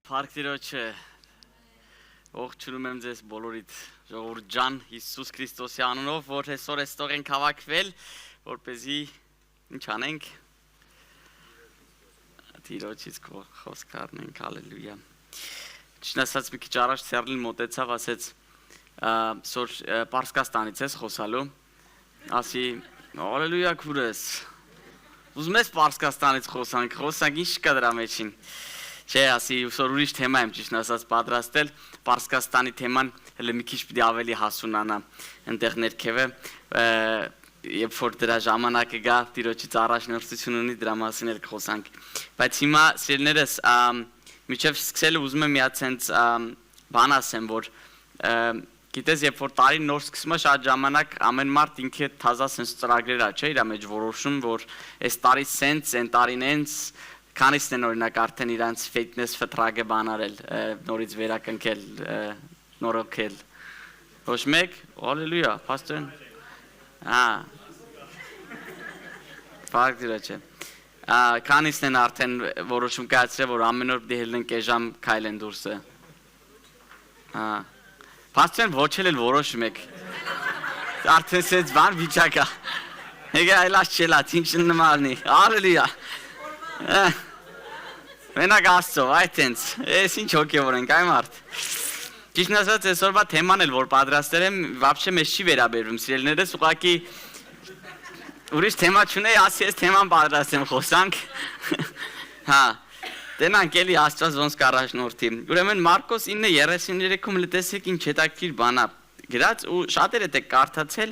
Փառք ողջունում եմ ձեզ բոլորիդ ժողովուրդ ջան Հիսուս Քրիստոսի անունով, որ այսօր այստեղ ենք հավաքվել, որպեսզի ինչ անենք Տիրոջից խոսք առնենք, հալելույա։ Ճիշտ ասած մի քիչ առաջ Սերլին մոտեցավ, ասեց սոր Պարսկաստանից ես խոսալու, ասի հալելույա քուրես։ Ուզում ես Պարսկաստանից խոսանք, ինչ կա դրա մեջին։ Չէ, ասի ուսոր ուրիշ թեմա եմ ճիշտ ասած պատրաստել, Պարսկաստանի թեման հələ մի քիչ պիտի ավելի հասունանա այնտեղ ներքևը, երբ որ դրա ժամանակը գա, Տիրոջից առաջնորդություն ունի, դրա մասին էլ կխոսանք։ Բայց հիմա սիրելիներս, միջև սկսելը ուզում եմ միած հենց բան ասեմ, որ գիտես, երբ որ տարին նոր սկսում է շատ ժամանակ ամեն մարդ ինքը թազա սենց ծրագրեր ա, չէ, իր մեջ որոշում, որ այս տարի սենց, այն տարին հենց Քանիսն են օրինակ արդեն իրանց ֆիթնես ֆտրագը բան արել, նորից վերակնքել, նորոգել։ Ոչ մեկ, հալելույա, փաստորեն։ Փառք Տիրոջը։ Քանիսն են արդեն որոշում կայացրել, որ ամեն օր պիտի հելնեն կեժամ քայլեն դուրսը։ Փաստորեն ոչել էլ որոշում եք։ Արդեն սենց բան վիճակ ա։ Եկե այլաց չելա, ինչ նմաննի, հալելույա։ Մենակ Աստծո, այդ հենց, ես ինչ հոգևոր ենք, այ մարդ։ Ճիշտն ասած, այսօրվա թեման էլ, որ պատրաստել եմ, վաբշե մեզ չի վերաբերվում, սիրելիներս, ուղղակի ուրիշ թեմա չունեի, ասի ես թեման պատրաստեմ, խոսանք։ Տենանք էլի Աստված ոնց կառաջնորդի։ Ուրեմն Մարկոս 9:33-ում լսեք ինչ հետաքրքիր բան ա գրած ու շատերը դե կարդացել,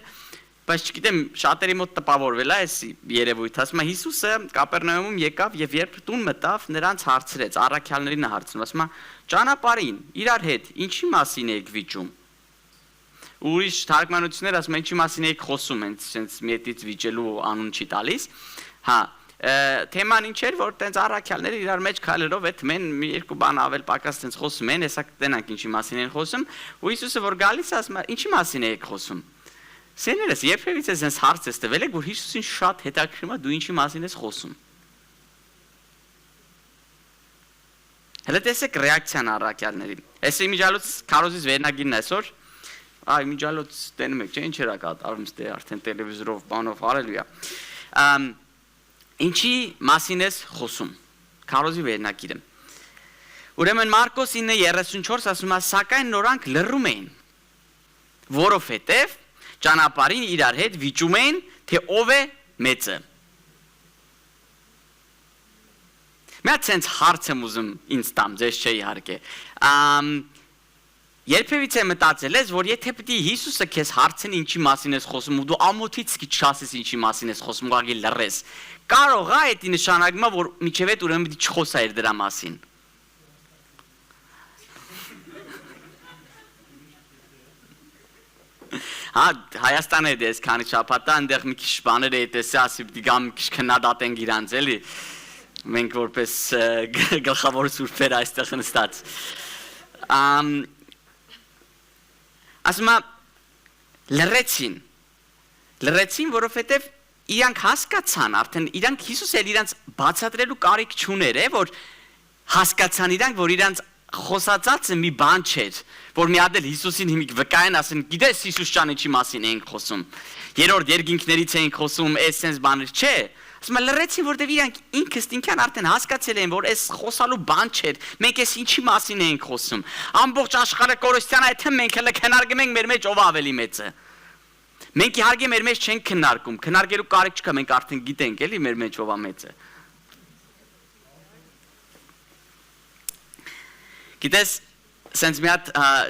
բայց չգիտեմ շատերի մոտ տպավորվել է այս երևույթը, ասում է Հիսուսը Կապեռնաումում եկավ եւ երբ տուն մտավ նրանց հարցրեց, առաքյալներին է հարցնում, ասում է ճանապարհին իրար հետ ինչի մասին եք վիճում։ Ուրիշ թարգմանություններ ասում են ինչի մասին եք խոսում, հենց մետից վիճելու անուն չի տալիս։ Թեման ինչ էր, որ տենց առաքյալները իրար մեջ քայլերով այդ մեն մի երկու բան ավել պակաս տենց խոսում են, հեսա կտենանք ինչի մասին են խոսում, ու Հիսուսը որ գալիս ասում է ինչի մասին եք խոսում։ Սերներս, երբևիցե զենց հարց ես տվել եք, որ Հիսուսին շատ հետաքրքրում է, դու ինչի մասին ես խոսում։ Հələ տեսեք ռեակցիան առաքյալների։ Այս իմիջալոց քարոզից վերնագիրն այսօր, իմիջալոց տենում եք, չէ, ինչ էր կատարվում ստե արդեն տելևիզորով, բանով, հալելույա։ Ինչի մասին ես խոսում։ Քարոզի վերնագիրը։ Ուրեմն Մարկոս 9:34 ասում է, սակայն նորանք լռում էին, որովհետև ճանապարհին իրար հետ վիճում էին, թե ով է մեծը։ Մեծ sense հարց եմ ուզում ինձ տամ, ձեզ չէ իհարկե։ Երբևիցե մտածել ես, որ եթե պիտի Հիսուսը քեզ հարցնի ինչի մասին ես խոսում, ու դու ամոթից չասես ինչի մասին ես խոսում, ուղղակի լռես։ Կարող է դա նշանակում է, որ միջև այդ ուրեմն պիտի չխոսայր դրա մասին։ Հայաստանը է դες քանի շաբաթ այնտեղ մի քիչ բաներ է տեսա, ասի պիտի գամ քիչ քննադատենք իրանց էլի։ Մենք որպես գլխավոր սուրբեր այստեղ նստած։ Ասում եմ լռեցին, որովհետև իրանք հասկացան արդեն, իրանք Հիսուսը իրանց բացատրելու կարիք չուներ, որ հասկացան իրանք, որ իրանց խոսածածը մի բան չէր, որ մի հատ էլ Հիսուսին հիմիկ վկայեն ասեն, գիտես Հիսուս ջան ինչի մասին էինք խոսում։ Երրորդ երկինքներից էինք խոսում, այս sense բաներ չէ։ Ասում եմ լռեցին, որտեվ իրանք ինքնին արդեն հասկացել են, որ այս խոսալու բան չէր։ Մենք այս ինչի մասին էինք խոսում։ Ամբողջ աշխարհը կորստյան այդ մենք հələ քննարկում ենք մեր մեջ ով ավելի մեծ է։ Մենք իհարկե մեր մեջ չենք քննարկում, քննարկելու կարիք չկա, մենք արդեն գիտենք, էլի մեր մեջ ով է մեծ է։ Գիտես, սենց մի հատ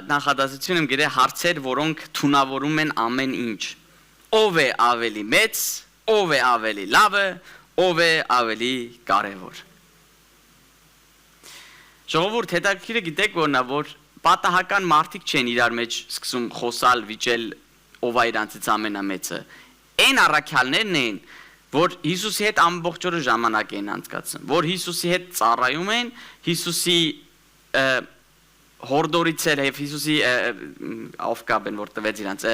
նախադասություն եմ գրել հարցեր, որոնք թունավորում են ամեն ինչ։ Ով է ավելի մեծ, ով է ավելի լավը, ով է ավելի կարևոր։ Ժողովուրդ հետաքրքիրը գիտեք որն է, որ պատահական մարդիկ չեն իրար մեջ սկսում խոսալ, վիճել, ով է իրանցից ամենամեծը։ Այն առաքյալներն են, որ Հիսուսի հետ ամբողջ օրը ժամանակ են անցկացնում, որ Հիսուսի հետ ծառայում են, Հիսուսի հորդորիցել եւ Հիսուսի aufgaben որ տվեց իրանց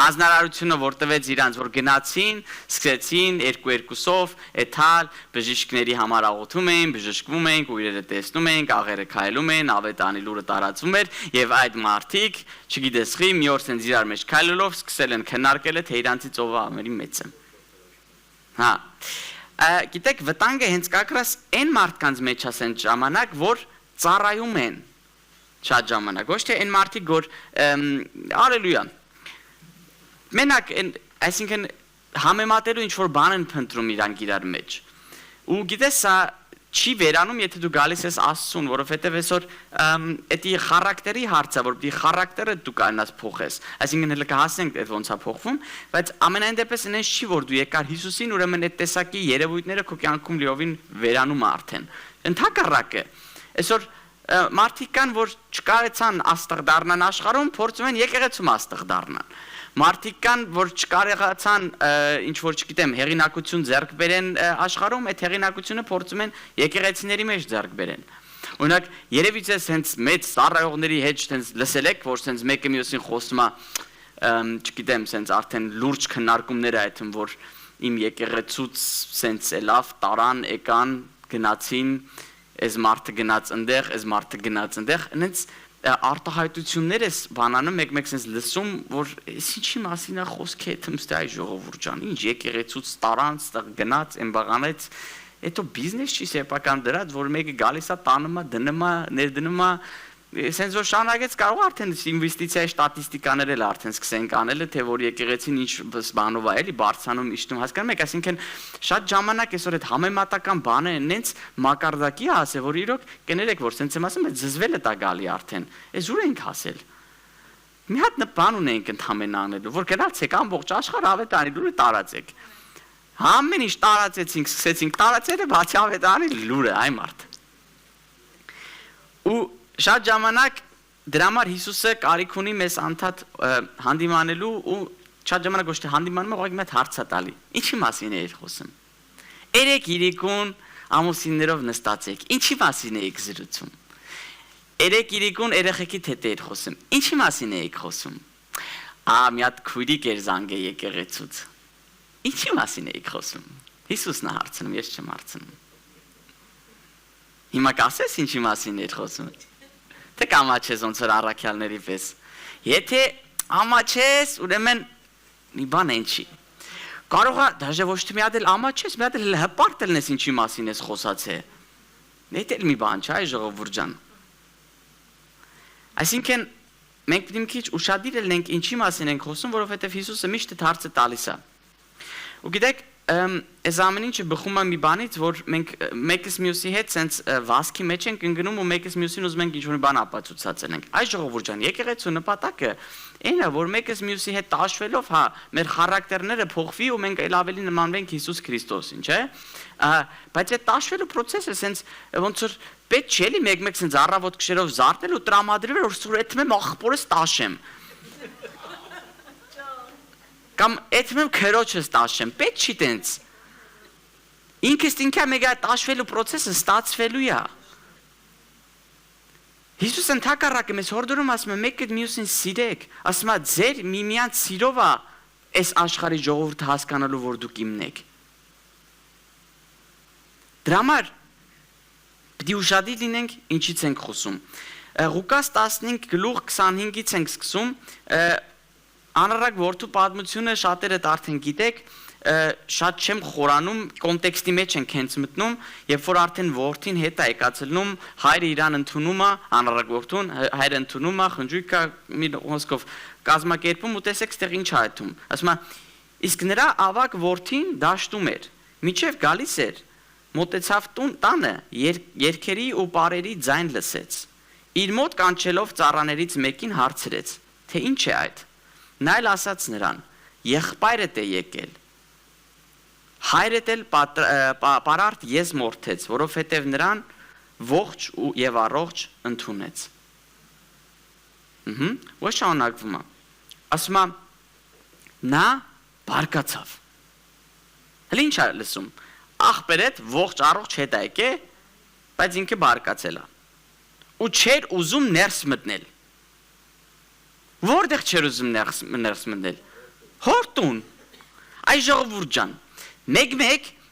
հանձնարարությունը որ տվեց իրանց որ գնացին սկսեցին երկուսով էթալ բժիշկների համար աղոթում էին բժշկվում էին քույրերը տեսնում էին աղերը քայլում էին ավետանի լուրը տարածվում էր եւ այդ մարդիկ չգիտես խի մի օր sense իրար մեջ քայլելով սկսել են քննարկել թե իրանցից ով է ավելի մեծը հա գիտեք վտանգը հենց կակրաս այն մարդկանց մեջ ասեն ժամանակ որ ծառայում են շատ ժամանակ ոչ թե այն մարդիկ որ հալելույա մենակ այսինքն համեմատելու ինչ որ բան են փնտրում իրանք իրար մեջ ու գիտես սա չի վերանում եթե դու գալիս ես Աստծուն որովհետև այսօր էդի խարակտերի հարցը որ դի խարակտերը դու կանաս փոխես այսինքն հենց կհասնենք այդ ոնց է փոխվում բայց ամենայն դեպս այնպես չի որ դու եկար Հիսուսին ուրեմն այդ տեսակի երևույթները քո կյանքում լիովին վերանում է արդեն ընդհակառակը այսօր մարդիկ կան որ չկարեցան աստղ դառնան աշխարհում փորձում են եկեղեցում աստղ դառնան մարդիկ կան որ չկարողացան ինչ որ չգիտեմ հեղինակություն ձեռք բերեն աշխարհում այդ հեղինակությունը փորձում են եկեղեցիների մեջ ձեռք բերեն օրինակ երևի ձեզ հենց մեծ ծառայողների հետ հենց լսել եք որ հենց մեկը մյուսին խոսում է չգիտեմ հենց արդեն լուրջ քննարկումներ այդ են որ իմ եկեղեցուց հենց լավ տարան եկան գնացին այս մարդը գնաց այնտեղ, այս մարդը գնաց այնտեղ, այնց արտահայտություններ էս բանանում մեկ-մեկ sense լսում, որ ինչի մասին է խոսքը թմստի այ ժողովուրդ ջան, ինչ եկեղեցուց տարան, գնաց, այն բաղանեց, հետո բիզնես չի սեփական դրած, որ մեկը գալիս է տանում է, դնում է, ներդնում է, sense որ շարունակեց կարող արդեն ինվեստիցիայի ստատիստիկաներ էլ արդեն սկսենք անել, թե որ եկեղեցին ինչ բանով է էլի բարձանում իշտում, հասկանում եք, այսինքն շատ ժամանակ այսօր այդ համեմատական բանը այնց մակարդակի է ասել, որ իրոք կներեք, որ sense եմ ասում, այդ զզվել է տա գալի արդեն, այս ուր ենք հասել։ Մի հատ բան ունենք ընդհանրապես անելու, որ գնացեք ամբողջ աշխարհ ավետարանի լուրը տարածեք։ Ամեն ինչ տարածեցինք, սկսեցինք տարածել, բացի ավետարանի լուրը, այ մարդ։ Ու շատ ժամանակ դրա համար Հիսուսը կարիք ունի մեզ անդադ հանդիմանելու ու շատ ժամանակ ոչ թե հանդիմանում ուղղակի մեծ հարց է տալի։ Ինչի մասին է խոսում։ Երեք իրիկուն ամուսիններով նստացեք։ Ինչի մասին եք զրուցում։ Երեք իրիկուն երեխեքի հետ եք խոսում։ Ինչի մասին եք խոսում։ Մի հատ քույրիկ էր զանգե եկեղեցուց։ Ինչի մասին եք խոսում։ Հիսուսն է հարցնում, ես չեմ հարցնում։ Հիմա կասես ինչի մասին եք խոսում։ Թե կամաչես ոնց որ առաքյալների պես։ Եթե ամաչես, ուրեմն մի բան ինչի։ Կարող է դաժե ոչ թե մի հատ էլ ամաչես, մի հատ էլ հպարտ ելնես ինչի մասին ես խոսացե։ Դա էլ մի բան չէ, ժողովուրդ ջան։ Այսինքն մենք պետք է քիչ ուշադիր ելնենք ինչի մասին ենք խոսում, որովհետև Հիսուսը միշտ այդ հարցը տալիս է։ Ու գիտեք, այս ամեն ինչը բխում է մի բանից, որ մենք մեկս մյուսի հետ sense վասկի մեջ ենք ընկնում ու մեկս մյուսին ուզում ենք ինչ-որ բան ապացուցած ենք։ Այս ժողովուրդ ջան, եկեղեցու նպատակը այն է, որ մեկս մյուսի հետ տաշվելով, հա, մեր խարակտերները փոխվի ու մենք այլ ավելի նմանվենք Հիսուս Քրիստոսին, չէ՞։ Բայց այդ տաշվելու process-ը sense ոնց որ պետք չէ էլի մեկ-մեկ sense առավոտ քշերով զարթել ու տրամադրվել որ սուրեթում ախպորս տաշեմ։ Կամ այդմեմ քրոջս տաշեմ, պետք չի տենց։ Ինքս ինքա մեգա տաշվելու process-ը ստացվելու է։ Հիսուսը ընդհակառակը մեզ հորդորում ասում է մեկը մյուսին սիրեք, ասում է ձեր միմյանց սիրով է այս աշխարհի ժողովուրդը հասկանալու որ դուք իմն եք։ Դրա համար պետք է ուշադիր լինենք ինչից ենք խոսում։ Ղուկաս 15:25-ից ենք սկսում Անառակ որդու պատմությունը շատերը արդեն գիտեք, շատ չեմ խորանում, կոնտեքստի մեջ ենք հենց մտնում, երբ որ արդեն որդին հետ է եկածելնում, հայրը իրան ընդունում է, անառակ որդուն, հայրը ընդունում է, խնջույքա մի խոսքով կազմակերպում ու տեսեք ստեղ ինչ է այդում։ Ասում է, իսկ նրա ավակ որդին դաշտում էր, միջև գալիս էր, մոտեցավ տանը, երգերի ու պարերի ձայն լսեց։ Իր մոտ կանչելով ծառաներից մեկին հարցրեց, թե ինչ է այդ։ Նա էլ ասաց նրան. եղբայրդ է եկել։ Հայրդ էլ պարարտ ես մորթեց, որովհետև նրան ողջ եւ առողջ ընդունեց։ Ոչ շարունակվում է։ Ասում է նա բարկացավ։ Հələ ինչ է լսում։ Ախպերդ ողջ առողջ հետ է եկե, բայց ինքը բարկացել է։ ու չէր ուզում ներս մտնել։ Որտեղ չէր ուզում ներս մտնել։ Հորտուն։ Այ ժողովուրդ ջան, մեկ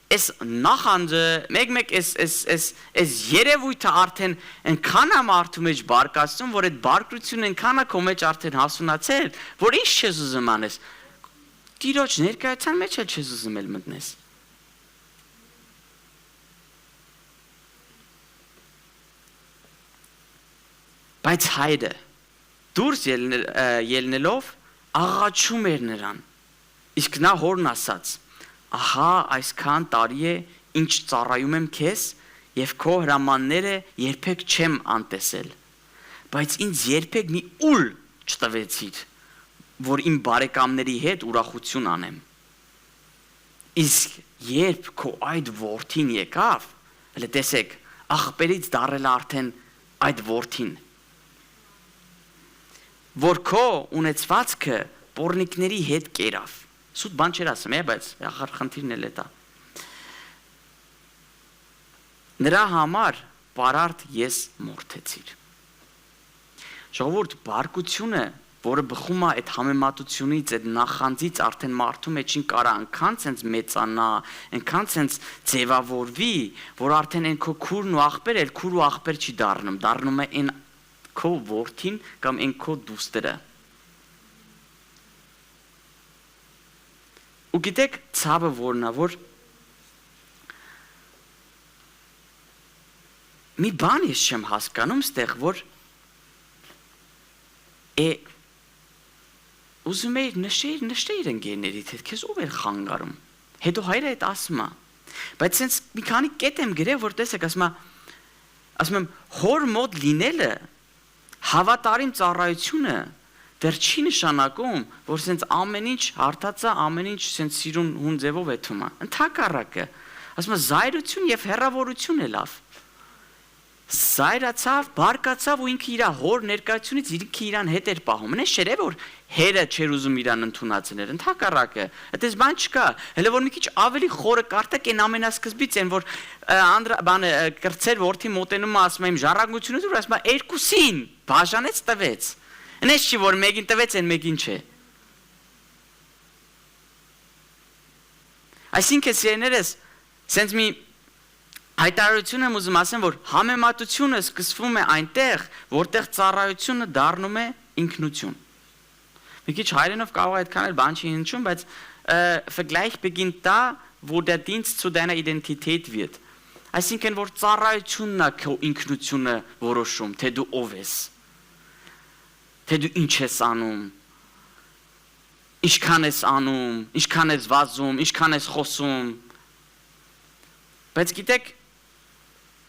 այս նախանձը, մեկ այս երևույթը արդեն այնքան է մարդու մեջ բարկացնում, որ այդ բարկությունը այնքան է քո մեջ արդեն հասունացել, որ ինչ չես ուզում անես։ Տիրոջ ներկայության մեջ էլ չես ուզում էլ մտնես։ Բայց հայրը դուրս ելնելով աղաչում էր նրան, իսկ նա հորն ասաց. ահա այսքան տարի է ինչ ծառայում եմ քեզ եւ քո հրամանները երբեք չեմ անտեսել, բայց ինձ երբեք մի ուլ չտվեցիր, որ իմ բարեկամների հետ ուրախություն անեմ։ Իսկ երբ քո այդ որդին եկավ, հələ տեսեք, աղբերից դարել արդեն այդ որդին, որ քո ունեցվածքը պոռնիկների հետ կերավ։ Սուտ բան չեր ասում, բայց ախր խնդիրն էլ է դա։ Նրա համար պարարտ ես մորթեցիր։ Ժողովուրդ, բարկությունը, որը բխում է այդ համեմատությունից, այդ նախանձից արդեն մարդու մեջ ինչ կարա այնքան ցենց մեծանա, այնքան ցենց ձևավորվի, որ արդեն այն քո քուրն ու աղբեր էլ քուր ու աղբեր չի դառնում, դառնում է այն քո որդին կամ այն քո դուստերը։ Ու գիտեք, ցավը որն է, որ մի բան ես չեմ հասկանում ստեղ, որ ուզում էի նշեիր ընկերներիդ հետ, քեզ ով էր խանգարում։ Հետո հայրը այդ ասում է։ Բայց sense մի քանի կետ եմ գրել, որ տեսեք, ասում եմ, հոր մոտ լինելը, հավատարիմ ծառայությունը դեռ չի նշանակում, որ sense ամեն ինչ հարթացա, ամեն ինչ sense սիրուն հուն ձևով է թվում։ Ընդհակառակը, ասում եմ, զայրություն եւ հեռավորություն է լավ։ Զայրացավ, բարկացավ ու ինքը իր հոր ներկայությունից ինքը իրան հետ էր պահում։ Նե չէ՞ որ հերը չէր ուզում իրան ընդունացնել, ընդհակառակը։ Այդպես բան չկա։ Հələ որ մի քիչ ավելի խորը կարտակ են ամենասկզբից են, որ բանը կրծեր որդի մոտենում է, ասում է իմ ժառանգությունը, որ ասում է երկուսին բաժանեց տվեց։ Նես չի որ մեկին տվեց, այն մեկին չէ։ Այսինքն սիրելիներս, սենց մի հայտարարություն եմ ուզում ասեմ, որ համեմատությունը սկսվում է այնտեղ, որտեղ ծառայությունը դառնում է ինքնություն։ Մի քիչ հայերենով կարող է այդքան էլ բան չի հնչում, բայց vergleich beginnt da, wo der Dienst zu deiner Identität wird։ Այսինքն որ ծառայությունն է քո ինքնությունը որոշում, թե դու ով ես, թե դու ինչ ես անում, ինչքան ես անում, ինչքան ես վազում, ինչքան ես խոսում։ Բայց գիտեք,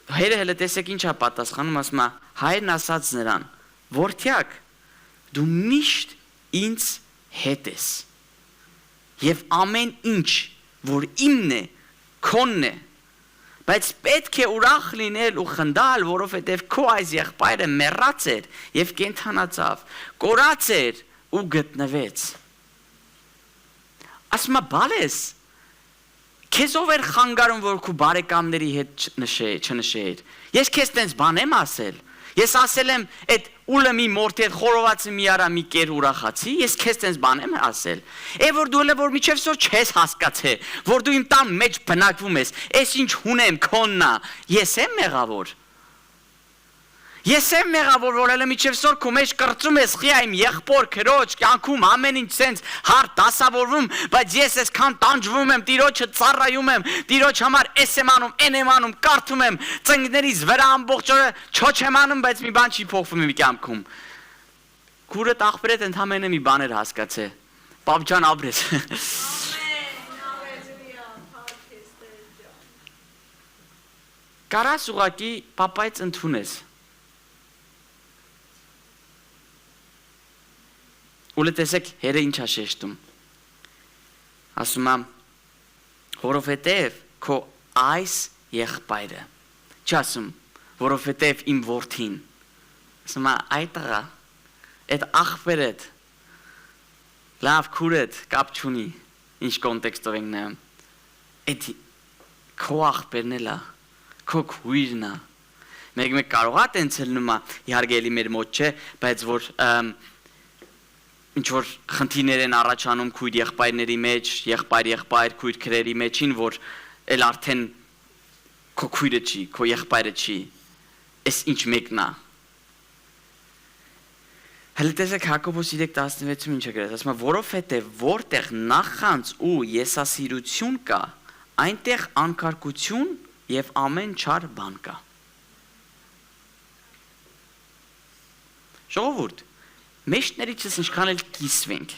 հայրը հələ տեսեք ինչ է պատասխանում, ասում է, հայրն ասաց նրան, որդյակ, դու միշտ ինձ հետ ես, և ամեն ինչ, որ իմն է, քոնն է, բայց պետք է ուրախ լինել ու խնդալ, որովհետև քո այս եղբայրը մեռած էր և կենդանացավ, կորած էր ու գտնվեց։ Ասում է, բալես, քեզ ով էր խանգարում, որ քո բարեկամների հետ չնշեիր։ Ես քեզ տենց բան եմ ասել։ Ես ասել եմ, այդ ուլը մի մորթի հետ խորովածը մի արա մի կեր ուրախացի, ես քեզ տենց բան եմ ասել։ Որ դու էլ որ միջև սոր չես հասկացել, որ դու իմ տան մեջ բնակվում ես, ես ինչ հունեմ, քոննա, ես եմ մեղավոր։ Ես եմ մեղավոր, որ հələ միջև սոր քո մեջ կրծում ես խիա իմ եղբոր քրոջ կյանքում ամեն ինչ սենց հարթ դասավորվում, բայց ես այսքան տանջվում եմ, Տիրոջը ծառայում եմ, Տիրոջ համար էս եմ անում, այն եմ անում, կարդում եմ, ծնկներից վրա ամբողջ օրը չոչ եմ անում, բայց մի բան չի փոխվում իմ կյանքում։ Քուրդ աղբերդ ընդամենը մի բաներ հասկացե։ Պապ ջան ապրես։ Կարաս ուղակի պապայից ընդունես։ Ուլը տեսեք հերը ինչ է շեշտում, ասում է, որովհետև քո այս եղբայրը, չի ասում, որովհետև իմ որդին, ասում է, այդ տղա, այդ աղբերդ, լավ քուրդ կապ չունի, ինչ կոնտեքստով ենք նայում, այդ քո աղբերն էլ է, քո քույրն է, Մեկ կարող է տենց լինում, իհարկե էլի մեր մոտ չէ, բայց որ ինչ որ խնդիրներ են առաջանում քույր եղբայրների մեջ, եղբայր քույր քրերի մեջին, որ էլ արդեն քո քույրը չի, քո եղբայրը չի, այս ինչ մեկն է։ Հələ տեսեք Հակոբոս 3:16-ում ինչ է գրած, ասում է, որովհետև որտեղ նախանձ ու եսասիրություն կա, այնտեղ անկարգություն եւ ամեն չար բան կա։ Ժողովուրդ, մեջներիցս ինչքան էլ կիսվենք,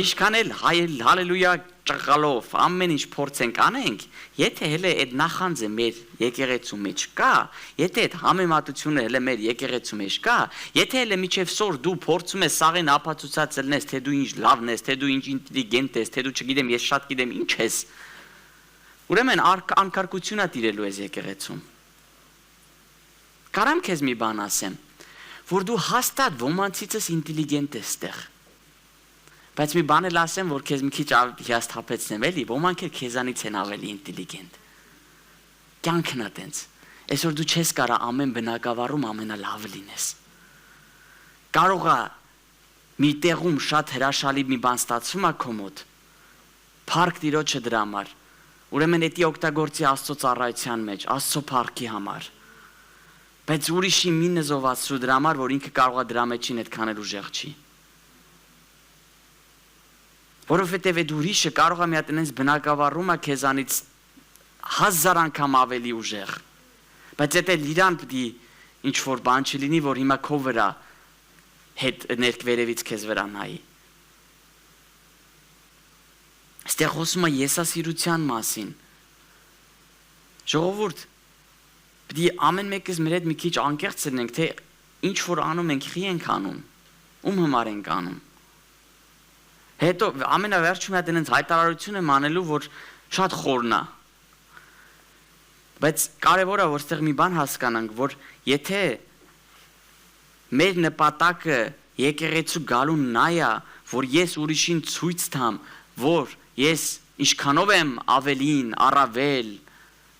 ինչքան էլ հալելույա ճղալով ամեն ինչ փորձենք անենք, եթե հələ այդ նախանձը մեր եկեղեցու մեջ կա, եթե այդ համեմատությունը հələ մեր եկեղեցու մեջ կա, եթե հələ միջև սոր դու փորձում ես սաղեն ապացուցած լինես, թե դու ինչ լավն ես, թե դու ինչ ինտելիգենտ ես, թե դու չգիտեմ, ես շատ գիտեմ ինչ ես, ուրեմն անկարգություն է տիրելու ես եկեղեցում։ Կարամ քեզ մի բան ասեմ, որ դու հաստատ ոմանցիցս ինտելիգենտ ես ստեղ։ Բայց մի բան էլ ասեմ, որ քեզ մի քիչ հիասթափեցնեմ, էլի, ոմանք էլ քեզանից են ավելի ինտելիգենտ։ Կյանքն է տենց։ Այսօր դու չես կարա ամեն բնակավարում ամենալավը լինես։ Կարող է մի տեղում շատ հրաշալի մի բան ստացվում է քո մոտ։ Փառք Տիրոջը դրա համար։ Ուրեմն դա օգտագործի Աստծո ծառայության մեջ, Աստծո փառքի համար։ Բայց ուրիշի մի նզովացրու դրա համար, որ ինքը կարող է դրա մեջին այդքան էլ ուժեղ չի։ Որովհետև այդ ուրիշը կարող է մի հատ այնպես բնակավարում է քեզանից 1000 անգամ ավելի ուժեղ։ Բայց եթե իրան պիտի ինչ որ բան չլինի, որ հիմա քո վրա հետ ներքվերևից քեզ վրա նայի։ Այստեղ խոսում է եսասիրության մասին։ Ժողովուրդ, պիտի ամեն մեկս մեր հետ մի քիչ անկեղծ լինենք, թե ինչ որ անում ենք, խի ենք անում, ում համար ենք անում։ Հետո ամենավերջում հետ այնց հայտարարություն եմ անելու, որ շատ խորն է։ Բայց կարևոր է, որ ստեղ մի բան հասկանանք, որ եթե մեր նպատակը եկեղեցու գալու նա է, որ ես ուրիշին ցույց տամ, որ ես ինչքանով եմ ավելին, առավել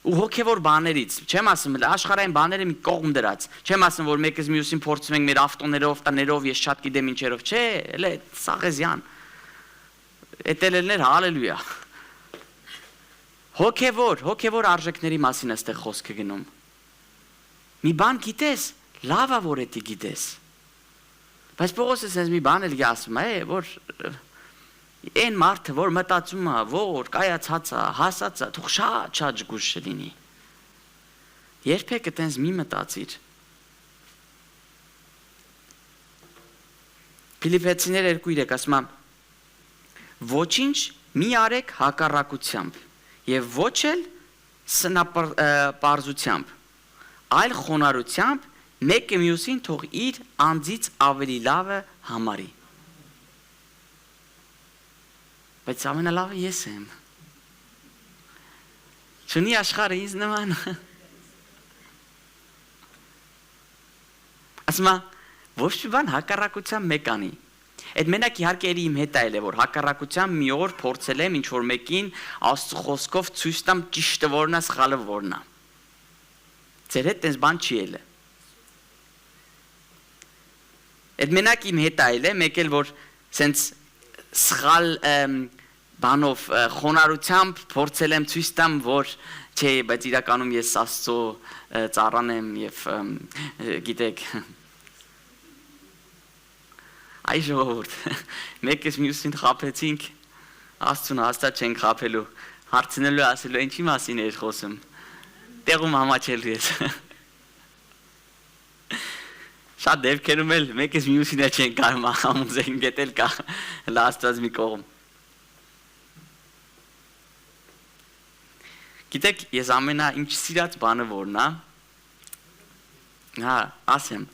ու հոգևոր բաներից, չեմ ասում, աշխարհային բաները մի կողմ դրած, չեմ ասում, որ մեկս մյուսին փորձում ենք մեր ավտոներով, տներով, ես շատ գիտեմ ինչերով, չէ, էլե սաղեզյան։ Էտելելներ, հալելույա։ Հոգևոր արժեքների մասին է ստեղ խոսքը գնում։ Մի բան գիտես, լավ է որ էդի գիտես։ Բայց Պողոսը ասես մի բան էլ ասում է, որ այն մարդը, որ մտածում է, որ կայացած է, հասած է, թող շատ ջգուշ լինի։ Երբեք այտենց մի մտածիր։ Ֆիլիպեցիներ 2:3 ասում է. Ոչինչ մի արեք հակառակությամբ եւ ոչ էլ սնապարզությամբ, այլ խոնարհությամբ մեկը մյուսին թող իր անձից ավելի լավը համարի։ Բայց ամենալավը ես եմ։ Չունի աշխարհը ինձ նման։ Ասում է, ոչ մի բան հակառակությամբ մեկ անի։ Այդ մենակ իհարկե իմ հետ է որ հակառակությամբ մի օր փորձել եմ ինչ որ մեկին Աստծո խոսքով ցույց տամ ճիշտը որն է, սխալը որն է։ Ձեր հետ տես բան չի ելը։ Այդ մենակ իմ հետ է մեկ էլ որ սենց սխալ բանով խոնարհությամբ փորձել եմ ցույց տամ որ չէ, բայց իրականում ես Աստծո ծառան եմ եւ գիտեք Այ ժողովուրդ, մեկս մյուսին խաբեցինք, Աստծուն հաստատ չենք խաբելու, հարցնելու ասելու ինչի մասին էր խոսում, տեղում համաչելու ես։ Շատ դեպքերում էլ մեկս մյուսին չենք կարում համոզենք, գետել կա Աստված մի կողմ։ Գիտեք, ես ինչ սիրած բանը որն է, ասեմ,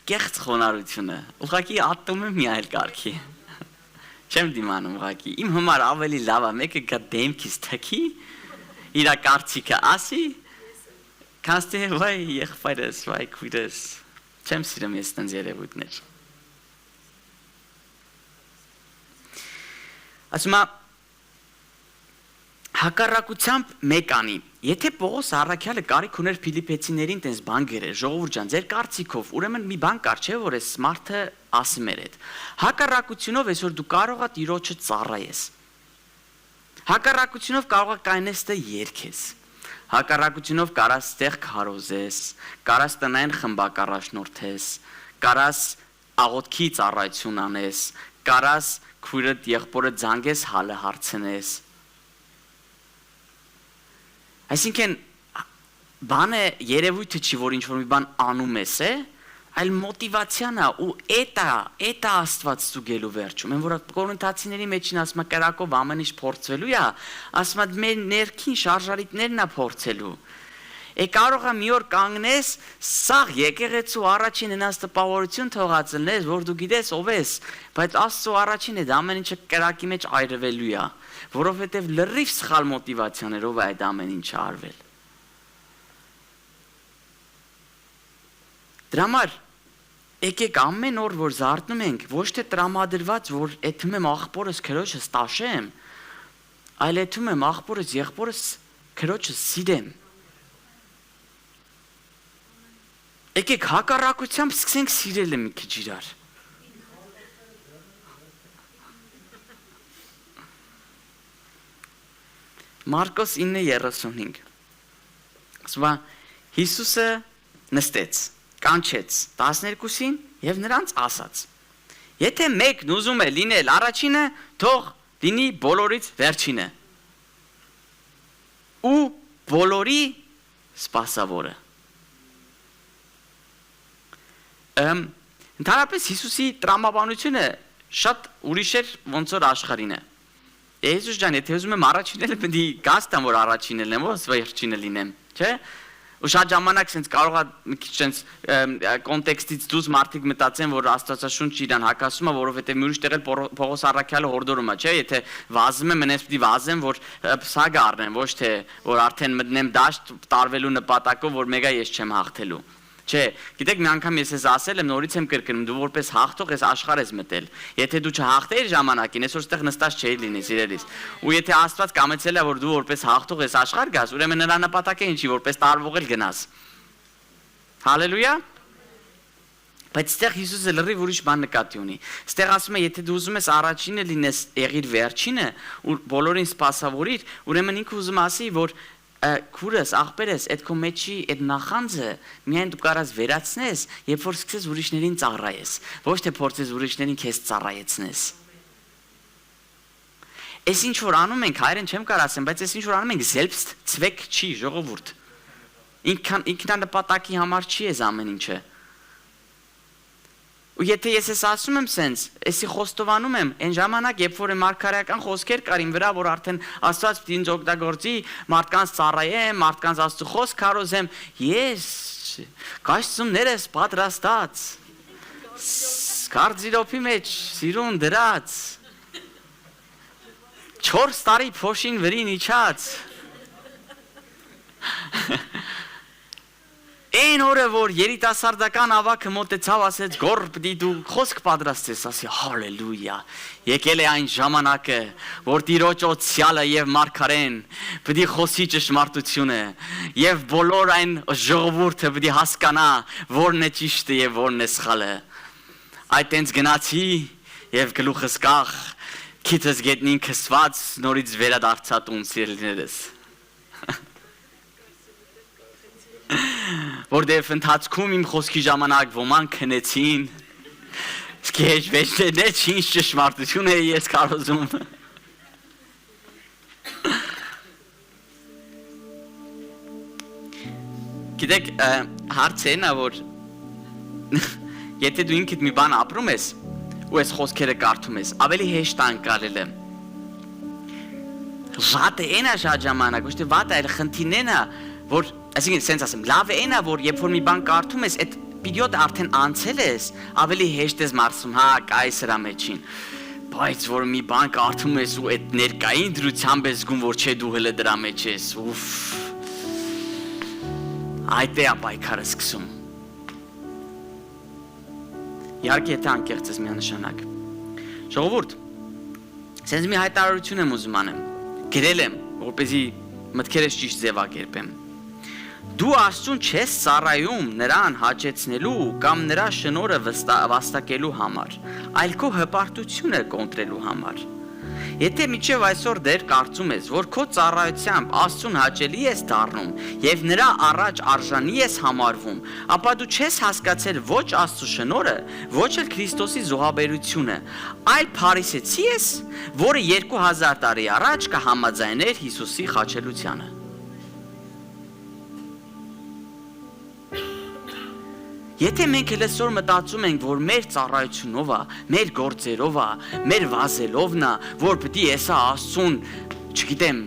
կեղծ խոնարհությունը, ուղղակի ատում եմ մի այլ կարգի, չեմ դիմանում ուղղակի, իմ համար ավելի լավ է, մեկը գա դեմքից թքի, իրա կարծիքը ասի, կանցտե վայ եղբայրս, վայ քույրս, չեմ սիրում ես տենց երևույթներ։ Ասում է, հակառակությամբ մեկ անի, Եթե Պողոս առաքյալը կարիք ուներ Ֆիլիպեցիներին տես բան գրել, ժողովուրդ ջան, ձեր կարծիքով, ուրեմն մի բան կար, չէ՞ որ այս մարդը ասում էր այդ։ Հակառակությունով այսօր դու կարող ես Տիրոջը ծառայես։ Հակառակությունով կարող ես կայնեստը երգես։ Հակառակությունով կարաս ստեղ քարոզես, կարաս տնային խմբակ առաջնորդես, կարաս աղոթքի ծառայություն անես, կարաս քույրդ եղբորը զանգես հալը հարցնես։ Այսինքն բանը երևույթը չի, որ ինչ-որ մի բան անում ես, այլ մոտիվացիան է ու էտա Աստված ստուգելու վերջում։ Են որ Կորինթացիների մեջին ասում է կրակով ամեն ինչ փորձվելու է, ասում է մեր ներքին շարժարիտներն է փորձելու։ Կարող է մի օր կանգնես, սաղ եկեղեցու առաջին հնաց տպավորություն թողածնես, որ դու գիտես ով ես, բայց Աստծո առաջին այդ ամեն ինչը կրակի մեջ այրվելու է, որովհետև լրիվ սխալ մոտիվացիաներով է այդ ամեն ինչը արվել։ Դրա համար եկեք ամեն օր որ զարթնում ենք, ոչ թե տրամադրված, որ էթում եմ աղբորս քրոջս տաշեմ, այլ էթում եմ աղբորս եղբորս քրոջս սիրեմ։ Եկեք հակառակությամբ սկսենք սիրել մի քիչ իրար։ Մարկոս 9:35 ասում է Հիսուսը նստեց, կանչեց 12-ին եւ նրանց ասաց. Եթե մեկն ուզում է լինել առաջինը, թող լինի բոլորից վերջինը։ Ու բոլորի սպասավորը։ Ընդհանրապես Հիսուսի տրամաբանությունը շատ ուրիշ էր ոնց որ աշխարհին է։ Հիսուս ջան, եթե ուզում եմ առաջինը պետք է գաստամ որ առաջինը լինեմ, ո՞ս վերջինը լինեմ, չէ՞։ Ու շատ ժամանակ sense կարող է մի քիչ sense կոնտեքստից դուրս մարդիկ մտածեն, որ Աստվածաշունչը իրան հակասում է, որովհետև մի ուրիշ տեղ էլ Պողոս առաքյալը հորդորում է, չէ՞, եթե վազում եմ, ինձ պետք է վազեմ, որ սագ առնեմ, ոչ թե որ արդեն մտնեմ դաշտ տարվելու նպատակով, որ մեգա ես չեմ հաղթելու։ Չէ, գիտեք, մի անգամ ես ասել եմ, նորից եմ կրկնում, դու որպես հաղթող ես աշխարհ ես մտել։ Եթե դու չհաղթեիր ժամանակին, այսօր ստեղ նստած չէի լինի, սիրելիս։ Ու եթե Աստված կամեցել է, որ դու որպես հաղթող ես աշխարհ գաս, ուրեմն նրա նպատակը ինչի, որպես տարվող էլ գնաս։ Հալելույա։ Բայց ստեղ Հիսուսը լրիվ ուրիշ բան նկատի ունի։ Ստեղ ասում է, եթե դու ուզում ես առաջինը լինես, եղիր վերջինը, ու բոլորին սպասավորիր, ուրեմն ինքը ուզում ասի, որ քուրս, աղբերս, այդ քո մեջի այդ նախանձը միայն դու կարաս վերացնես, երբ որ սկսես ուրիշներին ծառայես, ոչ թե փորձես ուրիշներին քեզ ծառայեցնես։ Այս ինչ որ անում ենք, հայերեն չեմ կարող ասեմ, բայց այս ինչ որ անում ենք, selbstzweck չի, ժողովուրդ։ Ինքնանպատակի համար չի այս ամեն ինչը։ Ու եթե ես ես ասում եմ սենց, էսի խոստովանում եմ, այն ժամանակ, երբ որ մարգարեական խոսքեր կար իմ վրա, որ արդեն Աստված պիտի ինձ օգտագործի, մարդկանց ծառայեմ, մարդկանց Աստծո խոսք քարոզեմ, ես կաշծումներս պատրաստած, կարծիրոփի մեջ սիրուն դրած, 4 տարի փոշին վրին իջած, Այն օրը որ երիտասարդական ավակը մոտեցավ, ասեց գոր պիտի դու խոսք պատրաստես, ասի հալելույա, եկել է այն ժամանակը, որ Տիրոջ օծյալը եւ մարգարեն պիտի խոսի ճշմարտությունը եւ բոլոր այն ժողովուրդը պիտի հասկանա որն է ճիշտը եւ որն է սխալը։ Այդ տենց գնացի եւ գլուխս կախ, քիթս գետնին քսված, նորից վերադարձա տուն սիրելիներս։ Որտեվ ընթացքում իմ խոսքի ժամանակ ոմանք քնեցին, իսկ ես վերջերն ինչ ճշմարտություն է ես կարոզում։ Գիտեք, հարցը նա որ եթե դու ինքդ մի բան ապրում ես ու այս խոսքերը կարդում ես, ավելի հեշտ անկարել է։ Վատը այնա շատ ժամանակ, ոչ թե վատը այլ խնդիրն է, որ այսինքն sense ասեմ, լավ է այնա, որ երբ որ մի բան կարդում ես, այդ պերիոդը արդեն անցել ես, ավելի հեշտ ես մարսում, հա, կայ սրա մեջին։ Բայց որ մի բան կարդում ես ու այդ ներկային դրությամբ ես զգում, որ չէ դու հələ դրա մեջ ես, ուֆ։ Այդ է պայքարը սկսում։ Իհարկե եթե անկեղծ ես միանշանակ։ Ժողովուրդ, sense մի հայտարարություն եմ ուզում անեմ։ Գրել եմ, որպեսզի մտքերս ճիշտ ձևակերպեմ։ Դու Աստծուն չես ծառայում նրան հաճեցնելու կամ նրա շնորհը վաստակելու համար, այլ քո հպարտությունը կոնտրելու համար։ Եթե մինչև այսօր դեռ կարծում ես, որ քո ծառայությամբ Աստծուն հաճելի ես դառնում եւ նրա առաջ արժանի ես համարվում, ապա դու չես հասկացել ոչ Աստծո շնորհը, ոչ էլ Քրիստոսի զոհաբերությունը, այլ փարիսեցի ես, որը 2000 տարի առաջ կհամաձայներ Հիսուսի խաչելությանը։ Եթե մենք այսօր մտածում ենք, որ մեր ծառայությունով է, մեր գործերով է, մեր վազելովն է, որ պետք է հեսա Աստծուն, չգիտեմ,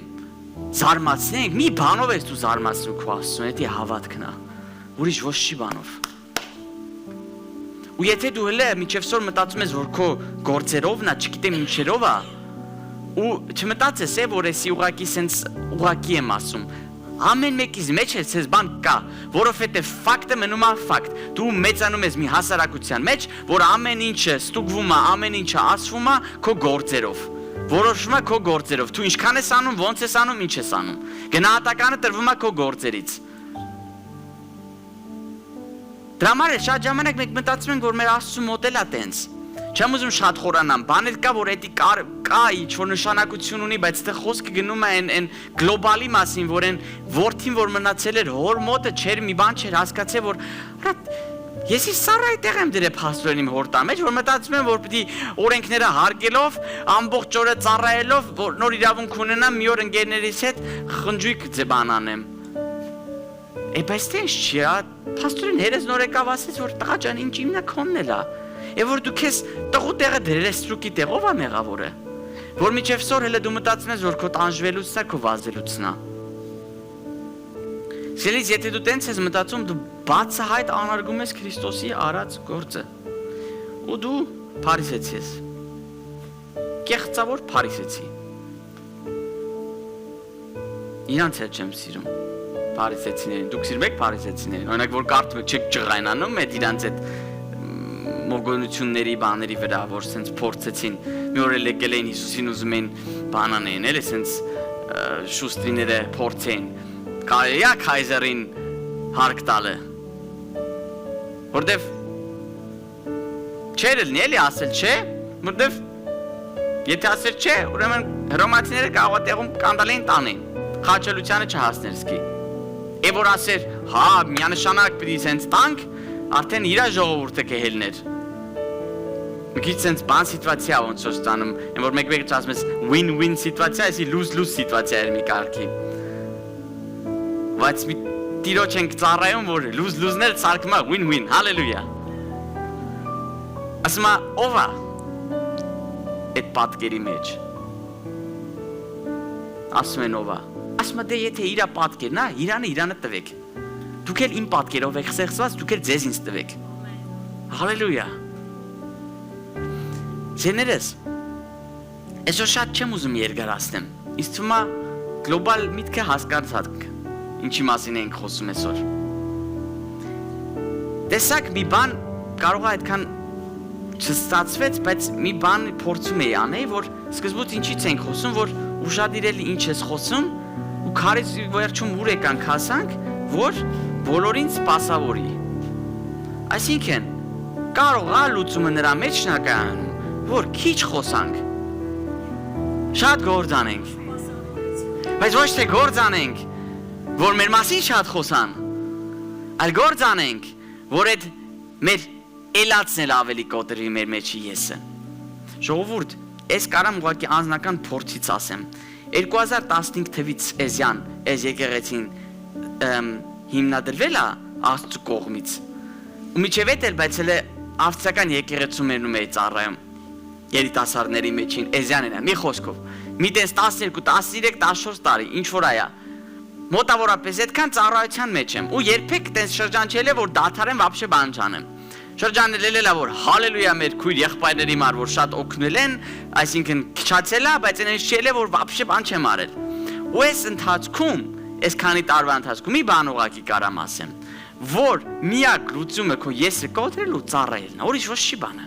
զարմացնենք, մի բանով ես դու զարմացնում քո Աստծուն, եթե հավատքն է, ուրիշ ոչ չի բանով։ Ու եթե դու հենց մինչև այսօր մտածում ես, որ քո գործերովն է, չգիտեմ ինչերով է, ու չմտածես, որ էսի ուղակի եմ ասում, ամեն մեկից մեջ է ցես բան կա, որովհետև ֆակտը մնում է ֆակտ։ Դու մեծանում ես մի հասարակության մեջ, որ ամեն ինչը ստուգվում է, ամեն ինչը ասվում է քո գործերով։ Որոշվում է քո գործերով։ Դու ինչքան ես անում, ոնց ես անում, ինչ ես անում։ Գնահատականը տրվում է քո գործերից։ Դրա համար շատ ժամանակ մենք մտածում ենք, որ մեր Աստծո մոդելը տենց։ Չեմ ուզում շատ խորանամ, բաներ կա, որ էդի կա ինչ-որ նշանակություն ունի, բայց դե խոսքը գնում է այն գլոբալի մասին, որ այն որդին, որ մնացել էր հոր մոտը, չէր մի բան չէր հասկացել, որ ես ի սարայի տեղ եմ դրել փաստորեն իմ հորտա մեջ, որ մտածում եմ, որ պիտի օրենքները հարգելով, ամբողջ օրը ծառայելով, որ նոր իրավունք ունենամ, մի օր ընկերներիս հետ խնջույք ձբան անեմ։ Բայց դե չի, փաստորեն հերս նոր եկավ ասեց, որ տղա ջան, ինչ իմնա քոնն էլա։ Եվ որ դու քեզ տղու տեղը դրել ես ստրուկի տեղով է մեղավորը, որ միջև սոր հələ դու մտածում ես, որ քո տանջվելուցն է, քո վազելուցն է։ Սիրելիս, եթե դու տենց ես մտածում, դու բացահայտ անարգում ես Քրիստոսի արած գործը։ Ու դու փարիսեցի ես։ Կեղծավոր փարիսեցի։ Իրանց հետ չեմ սիրում փարիսեցիներին։ Դուք սիրում եք փարիսեցիներին։ Օրինակ, որ կարդում եք, չեք ջղայնանում այդ իրանց այդ մոգոնությունների բաների վրա, որ սենց փորձեցին, մի օր էլ եկել էին Հիսուսին ուզում էին բան անեն, էլի սենց շուստրիները փորձեն, կարելի է քայզերին հարկ տալը, որտեվ չէր էլի ասել չէ, որտեվ եթե ասել չէ, ուրեմն հռոմեացիները կարող է տեղում կանդալային տանեն, խաչելությանը չհասներ սկի, եւ որ ասեր, հա, միանշանակ պիտի սենց տանք, արդեն իրա ժողովուրդը կհելներ։ Մի քիչ սենց բան սիտուացիա ոնց որ ստանում, այն որ մեկ-մեկ ասում ես win-win սիտուացիա, այսի lose-lose սիտուացիա էր մի կարգի։ Բայց մի տիրոջ ենք ծառայում, որ lose-lose-ներ ցարկում է win-win, հալելույա։ Ասում է, ով է այդ պատկերի մեջ։ Ասում են ով է։ Ասում է, դե եթե իրա պատկերն է, իրանը տվեք։ Դուք էլ իմ պատկերով եք խեղծված, դուք էլ ձեզ ինձ տվեք։ Հալելույա։ Ձեներս, այսօր շատ չեմ ուզում երկարացնեմ, ինձ թվում է գլոբալ միտքը հասկացաք, ինչի մասին ենք խոսում այսօր։ Տեսակ մի բան կարող է այդքան չստացվեց, բայց մի բան փորձում էի անել, որ սկզբուց ինչից ենք խոսում, որ ուշադիրել ինչ ես խոսում, ու քարից վերջում ուր եկանք հասանք, որ բոլորին սպասավորի։ Այսինքն, կարող է լուծումը նրա մեջ շնակայանում, որ քիչ խոսանք, շատ գործ անենք, բայց ոչ թե գործ անենք, որ մեր մասին շատ խոսան, այլ գործ անենք, որ այդ մեր էլացն էլ ավելի կոտրի մեր մեջի եսը։ Ժողովուրդ, ես կարամ ուղղակի անձնական փորձից ասեմ, 2015 թվից էզյան, էզ եկեղեցին հիմնադրվել է Աստծո կողմից, ու միջև էլ բայց էլ ավստրիական եկեղեցու մերնում էի ծառայում, երիտասարդների մեջին, էզյանն է, մի խոսքով, մի տես 12, 13, 14 տարի, ինչ որ այա, մոտավորապես այդքան ծառայության մեջ եմ, ու երբեք տես շրջանչել է, որ դադարեմ վաբշե բան չանեմ, շրջանելել է, որ հալելույա մեր քույր եղբայրների մար, որ շատ օգնել են, այսինքն քչացել է, բայց այնպես չէ է, որ վաբշե բան չեմ արել, ու այս ընթացքում, այս քանի տարվա ընթացքում մի բան ուղղակի կարամ ասեմ, որ միակ լուծումը քո եսը կոտրել ու ծառայելն է, ուրիշ ոչ չի բանը։